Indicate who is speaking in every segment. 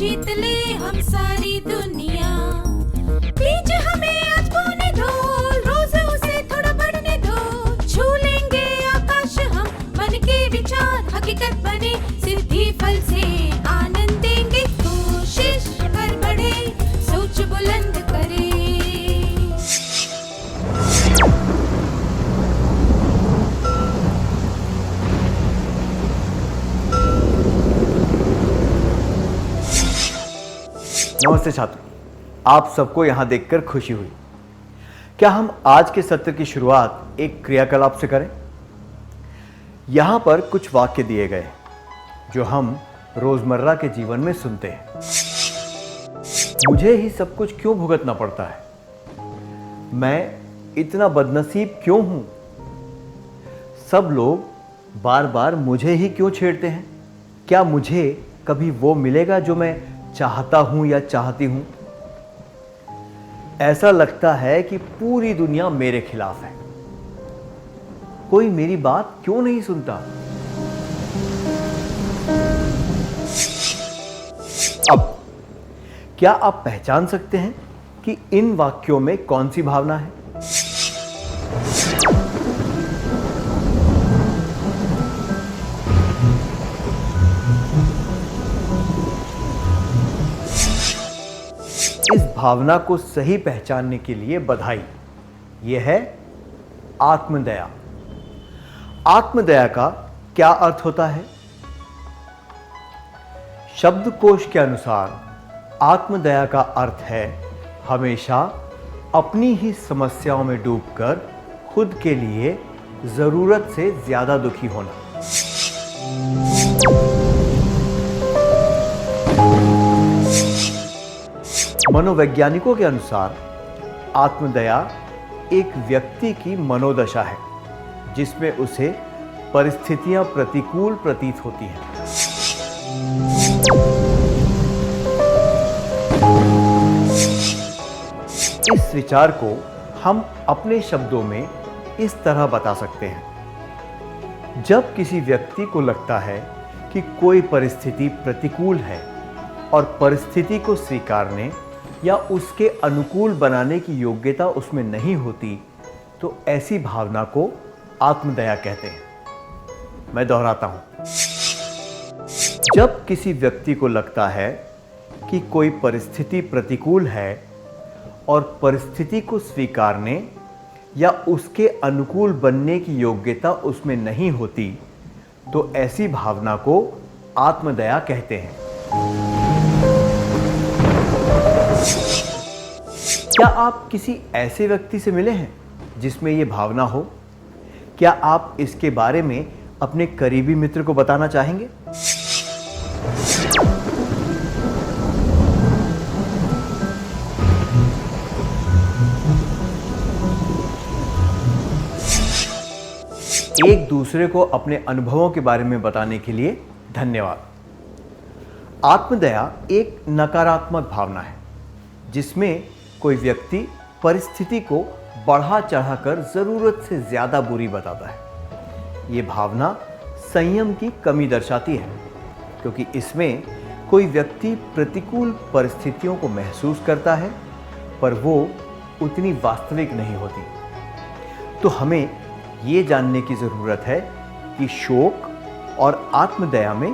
Speaker 1: जीत ले हम सारी दुनिया। बीच हमें आज बोने दो, रोज उसे थोड़ा बढ़ने दो। छू लेंगे आकाश हम, मन के विचार हकीकत बने। सिद्धि फल से आनंद देंगे, कोशिश कर बढ़े, सोच बुलंद करे।
Speaker 2: नमस्ते छात्रों, आप सबको यहाँ देखकर खुशी हुई। क्या हम आज के सत्र की शुरुआत एक क्रियाकलाप से करें? यहाँ पर कुछ वाक्य दिए गए जो हम रोजमर्रा के जीवन में सुनते हैं। मुझे ही सब कुछ क्यों भुगतना पड़ता है? मैं इतना बदनसीब क्यों हूं? सब लोग बार बार मुझे ही क्यों छेड़ते हैं? क्या मुझे कभी वो मिलेगा जो मैं चाहता हूं या चाहती हूं? ऐसा लगता है कि पूरी दुनिया मेरे खिलाफ है। कोई मेरी बात क्यों नहीं सुनता? अब क्या आप पहचान सकते हैं कि इन वाक्यों में कौन सी भावना है? इस भावना को सही पहचानने के लिए बधाई। यह है आत्मदया। आत्मदया का क्या अर्थ होता है? शब्दकोश के अनुसार आत्मदया का अर्थ है हमेशा अपनी ही समस्याओं में डूबकर खुद के लिए जरूरत से ज्यादा दुखी होना। मनोवैज्ञानिकों के अनुसार आत्मदया एक व्यक्ति की मनोदशा है जिसमें उसे परिस्थितियां प्रतिकूल प्रतीत होती हैं। इस विचार को हम अपने शब्दों में इस तरह बता सकते हैं। जब किसी व्यक्ति को लगता है कि कोई परिस्थिति प्रतिकूल है और परिस्थिति को स्वीकारने या उसके अनुकूल बनाने की योग्यता उसमें नहीं होती, तो ऐसी भावना को आत्मदया कहते हैं। मैं दोहराता हूं। जब किसी व्यक्ति को लगता है कि कोई परिस्थिति प्रतिकूल है और परिस्थिति को स्वीकारने या उसके अनुकूल बनने की योग्यता उसमें नहीं होती, तो ऐसी भावना को आत्मदया कहते हैं। क्या आप किसी ऐसे व्यक्ति से मिले हैं जिसमें यह भावना हो? क्या आप इसके बारे में अपने करीबी मित्र को बताना चाहेंगे? एक दूसरे को अपने अनुभवों के बारे में बताने के लिए धन्यवाद। आत्मदया एक नकारात्मक भावना है जिसमें कोई व्यक्ति परिस्थिति को बढ़ा चढ़ाकर जरूरत से ज्यादा बुरी बताता है। ये भावना संयम की कमी दर्शाती है, क्योंकि इसमें कोई व्यक्ति प्रतिकूल परिस्थितियों को महसूस करता है पर वो उतनी वास्तविक नहीं होती। तो हमें ये जानने की जरूरत है कि शोक और आत्मदया में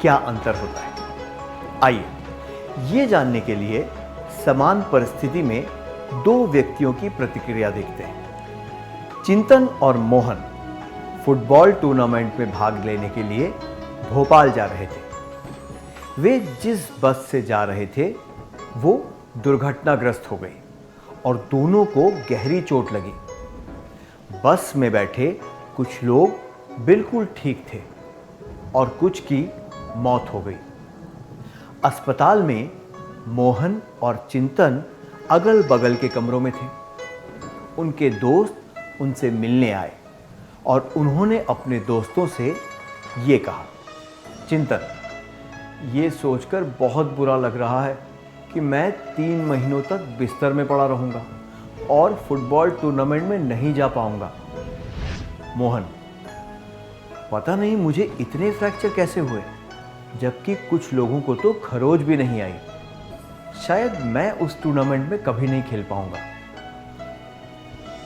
Speaker 2: क्या अंतर होता है। आइए ये जानने के लिए समान परिस्थिति में दो व्यक्तियों की प्रतिक्रिया देखते हैं। चिंतन और मोहन फुटबॉल टूर्नामेंट में भाग लेने के लिए भोपाल जा रहे थे। वे जिस बस से जा रहे थे वो दुर्घटनाग्रस्त हो गई और दोनों को गहरी चोट लगी। बस में बैठे कुछ लोग बिल्कुल ठीक थे और कुछ की मौत हो गई। अस्पताल में मोहन और चिंतन अगल बगल के कमरों में थे। उनके दोस्त उनसे मिलने आए और उन्होंने अपने दोस्तों से ये कहा, चिंतन, ये सोचकर बहुत बुरा लग रहा है कि मैं 3 महीनों तक बिस्तर में पड़ा रहूंगा और फुटबॉल टूर्नामेंट में नहीं जा पाऊंगा। मोहन, पता नहीं मुझे इतने फ्रैक्चर कैसे हुए। जबकि कुछ लोगों को तो खरोच भी नहीं आई। शायद मैं उस टूर्नामेंट में कभी नहीं खेल पाऊंगा।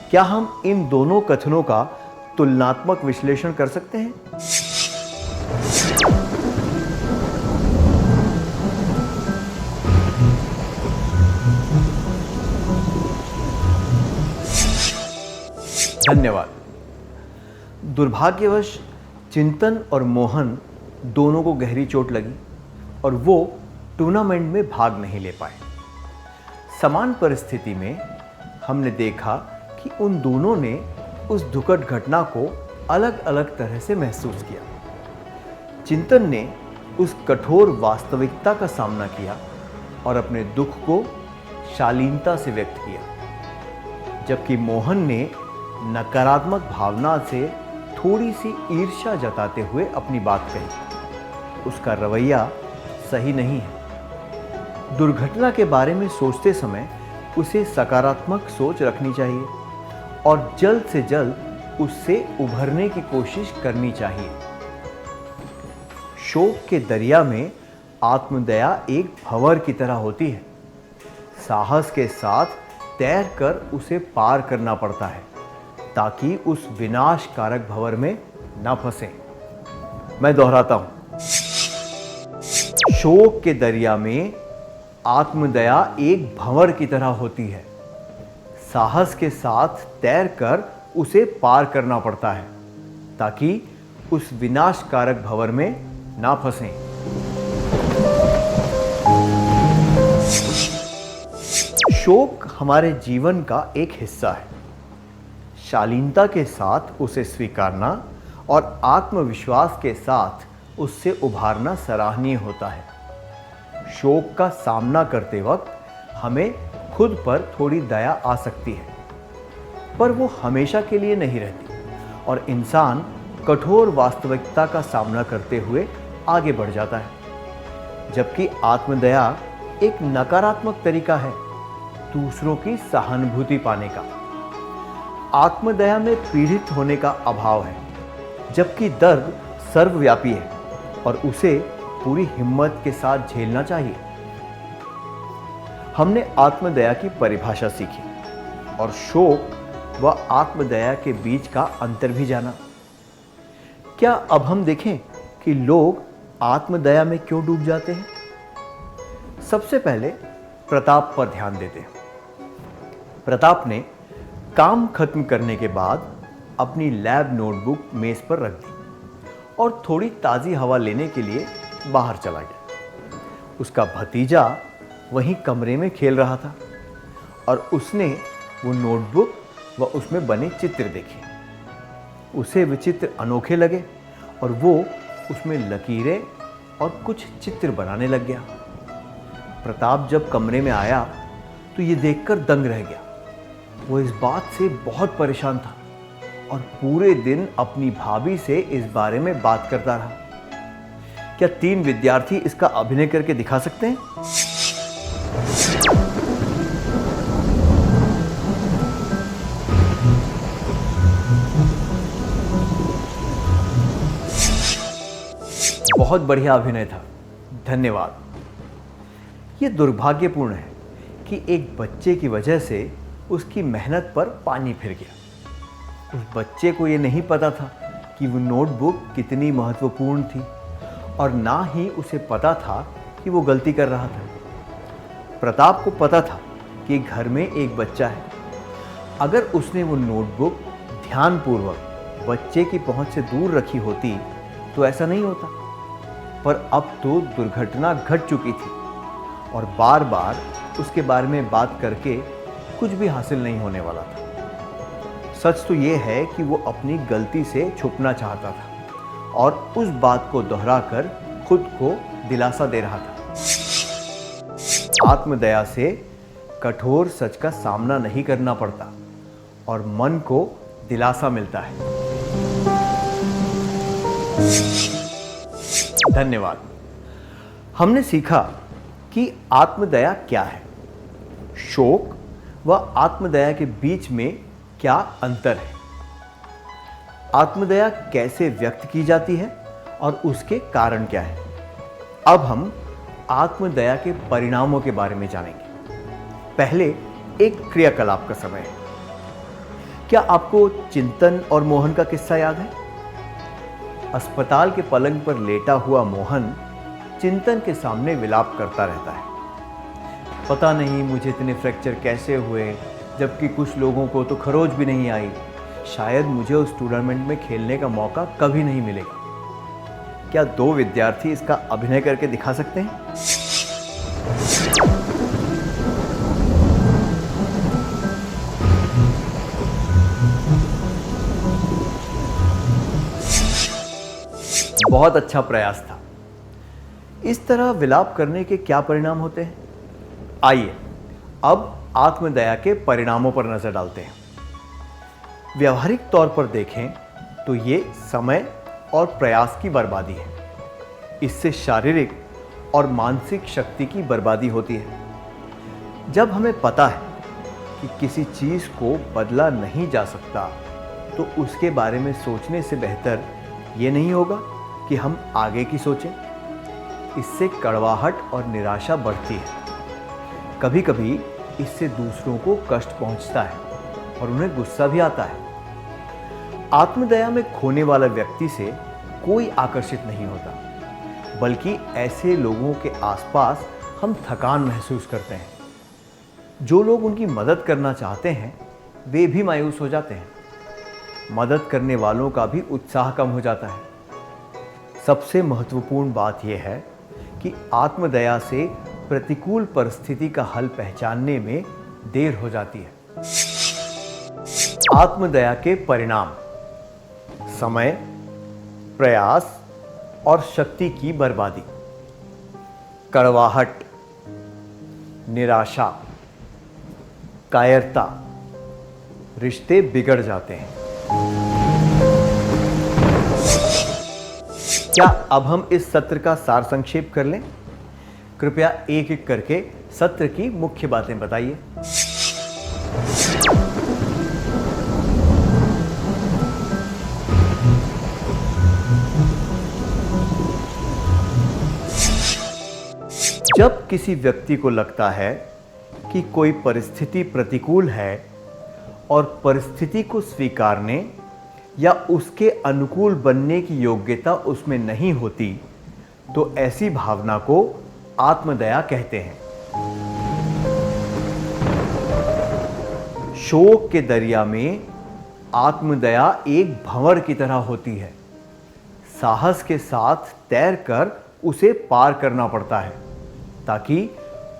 Speaker 2: क्या हम इन दोनों कथनों का तुलनात्मक विश्लेषण कर सकते हैं? धन्यवाद। दुर्भाग्यवश चिंतन और मोहन दोनों को गहरी चोट लगी और वो टूर्नामेंट में भाग नहीं ले पाए। समान परिस्थिति में हमने देखा कि उन दोनों ने उस दुखद घटना को अलग अलग तरह से महसूस किया। चिंतन ने उस कठोर वास्तविकता का सामना किया और अपने दुख को शालीनता से व्यक्त किया, जबकि मोहन ने नकारात्मक भावना से थोड़ी सी ईर्ष्या जताते हुए अपनी बात कही। उसका रवैया सही नहीं है। दुर्घटना के बारे में सोचते समय उसे सकारात्मक सोच रखनी चाहिए और जल्द से जल्द उससे उभरने की कोशिश करनी चाहिए। शोक के दरिया में आत्मदया एक भंवर की तरह होती है। साहस के साथ तैरकर उसे पार करना पड़ता है ताकि उस विनाशकारक भंवर में न फंसे। मैं दोहराता हूं, शोक के दरिया में आत्मदया एक भंवर की तरह होती है। साहस के साथ तैरकर उसे पार करना पड़ता है ताकि उस विनाशकारक भंवर में ना फंसें। शोक हमारे जीवन का एक हिस्सा है। शालीनता के साथ उसे स्वीकारना और आत्मविश्वास के साथ उससे उभारना सराहनीय होता है। शोक का सामना करते वक्त हमें खुद पर थोड़ी दया आ सकती है, पर वो हमेशा के लिए नहीं रहती और इंसान कठोर वास्तविकता का सामना करते हुए आगे बढ़ जाता है। जबकि आत्मदया एक नकारात्मक तरीका है दूसरों की सहानुभूति पाने का। आत्मदया में पीड़ित होने का अभाव है, जबकि दर्द सर्वव्यापी है और उसे पूरी हिम्मत के साथ झेलना चाहिए। हमने आत्मदया की परिभाषा सीखी और शोक व आत्मदया के बीच का अंतर भी जाना। क्या अब हम देखें कि लोग आत्मदया में क्यों डूब जाते हैं? सबसे पहले प्रताप पर ध्यान देते हैं। प्रताप ने काम खत्म करने के बाद अपनी लैब नोटबुक मेज पर रख दी और थोड़ी ताज़ी हवा लेने के लिए बाहर चला गया। उसका भतीजा वहीं कमरे में खेल रहा था और उसने वो नोटबुक व उसमें बने चित्र देखे। उसे वे चित्र अनोखे लगे और वो उसमें लकीरें और कुछ चित्र बनाने लग गया। प्रताप जब कमरे में आया तो ये देखकर दंग रह गया। वो इस बात से बहुत परेशान था और पूरे दिन अपनी भाभी से इस बारे में बात करता रहा। क्या 3 विद्यार्थी इसका अभिनय करके दिखा सकते हैं? बहुत बढ़िया अभिनय था, धन्यवाद। यह दुर्भाग्यपूर्ण है कि एक बच्चे की वजह से उसकी मेहनत पर पानी फिर गया। उस बच्चे को यह नहीं पता था कि वो नोटबुक कितनी महत्वपूर्ण थी और ना ही उसे पता था कि वो गलती कर रहा था। प्रताप को पता था कि घर में एक बच्चा है। अगर उसने वो नोटबुक ध्यानपूर्वक बच्चे की पहुंच से दूर रखी होती तो ऐसा नहीं होता, पर अब तो दुर्घटना घट चुकी थी और बार बार उसके बारे में बात करके कुछ भी हासिल नहीं होने वाला था। सच तो ये है कि वो अपनी गलती से छुपना चाहता था और उस बात को दोहराकर खुद को दिलासा दे रहा था। आत्मदया से कठोर सच का सामना नहीं करना पड़ता और मन को दिलासा मिलता है। धन्यवाद। हमने सीखा कि आत्मदया क्या है, शोक व आत्मदया के बीच में क्या अंतर है, आत्मदया कैसे व्यक्त की जाती है और उसके कारण क्या है। अब हम आत्मदया के परिणामों के बारे में जानेंगे। पहले एक क्रियाकलाप का समय है। क्या आपको चिंतन और मोहन का किस्सा याद है? अस्पताल के पलंग पर लेटा हुआ मोहन चिंतन के सामने विलाप करता रहता है। पता नहीं मुझे इतने फ्रैक्चर कैसे हुए, जबकि कुछ लोगों को तो खरोच भी नहीं आई। शायद मुझे उस टूर्नामेंट में खेलने का मौका कभी नहीं मिलेगा। क्या दो विद्यार्थी इसका अभिनय करके दिखा सकते हैं? बहुत अच्छा प्रयास था। इस तरह विलाप करने के क्या परिणाम होते हैं? आइए अब आत्मदया के परिणामों पर नजर डालते हैं। व्यावहारिक तौर पर देखें तो ये समय और प्रयास की बर्बादी है। इससे शारीरिक और मानसिक शक्ति की बर्बादी होती है। जब हमें पता है कि किसी चीज को बदला नहीं जा सकता, तो उसके बारे में सोचने से बेहतर ये नहीं होगा कि हम आगे की सोचें। इससे कड़वाहट और निराशा बढ़ती है। कभी कभी इससे दूसरों को कष्ट पहुंचता है और उन्हें गुस्सा भी आता है। आत्मदया में खोने वाला व्यक्ति से कोई आकर्षित नहीं होता, बल्कि ऐसे लोगों के आसपास हम थकान महसूस करते हैं। जो लोग उनकी मदद करना चाहते हैं, वे भी मायूस हो जाते हैं। मदद करने वालों का भी उत्साह कम हो जाता है। सबसे महत्वपूर्ण बात यह है कि आत्मदया से प्रतिकूल परिस्थिति का हल पहचानने में देर हो जाती है। आत्मदया के परिणाम: समय, प्रयास और शक्ति की बर्बादी, कड़वाहट, निराशा, कायरता, रिश्ते बिगड़ जाते हैं। क्या अब हम इस सत्र का सार संक्षेप कर लें? कृपया एक एक करके सत्र की मुख्य बातें बताइए। जब किसी व्यक्ति को लगता है कि कोई परिस्थिति प्रतिकूल है और परिस्थिति को स्वीकारने या उसके अनुकूल बनने की योग्यता उसमें नहीं होती, तो ऐसी भावना को आत्मदया कहते हैं। शोक के दरिया में आत्मदया एक भंवर की तरह होती है। साहस के साथ तैरकर उसे पार करना पड़ता है ताकि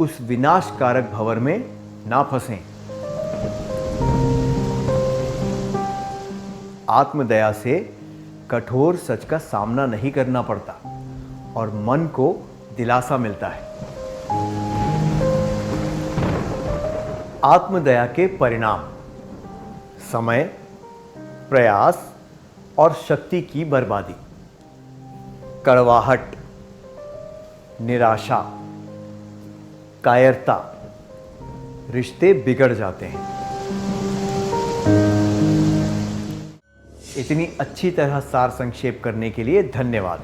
Speaker 2: उस विनाशकारक भंवर में ना फंसें। आत्मदया से कठोर सच का सामना नहीं करना पड़ता और मन को दिलासा मिलता है। आत्मदया के परिणाम: समय, प्रयास और शक्ति की बर्बादी, कड़वाहट, निराशा, कायरता, रिश्ते बिगड़ जाते हैं। इतनी अच्छी तरह सार संक्षेप करने के लिए धन्यवाद।